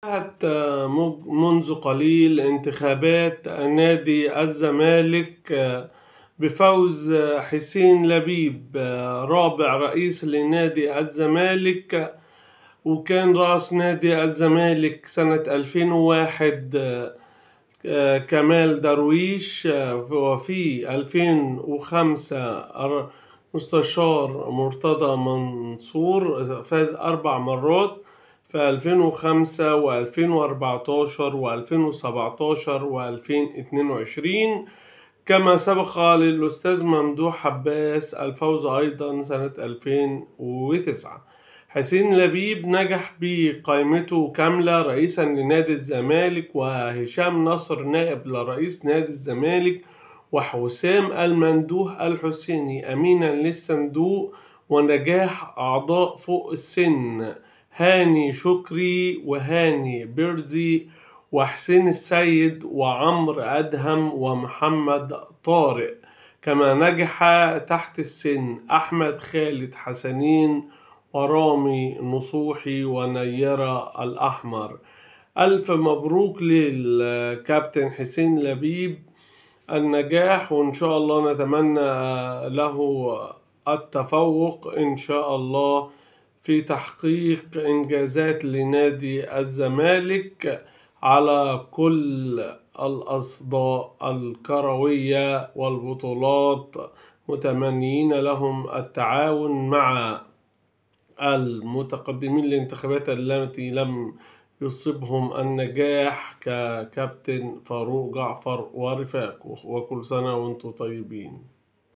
انتهت منذ قليل انتخابات نادي الزمالك بفوز حسين لبيب رابع رئيس لنادي الزمالك، وكان رأس نادي الزمالك سنة 2001 كمال درويش، وفي 2005 مستشار مرتضى منصور فاز 4 مرات في 2005 و2014 و2017 و2022، كما سبق للأستاذ ممدوح عباس الفوز أيضا سنة 2009. حسين لبيب نجح بقائمته كاملة رئيسا لنادي الزمالك، وهشام نصر نائب لرئيس نادي الزمالك، وحسام المندوه الحسيني أمينا للصندوق، ونجاح أعضاء فوق السن هاني شكري وهاني بيرزي وحسين السيد وعمرو أدهم ومحمد طارق، كما نجح تحت السن أحمد خالد حسنين ورامي نصوحي ونيرة الأحمر. ألف مبروك للكابتن حسين لبيب النجاح، وإن شاء الله نتمنى له التفوق إن شاء الله في تحقيق إنجازات لنادي الزمالك على كل الأصداء الكروية والبطولات، متمنيين لهم التعاون مع المتقدمين للانتخابات التي لم يصبهم النجاح ككابتن فاروق جعفر ورفاقه. وكل سنة وانتم طيبين.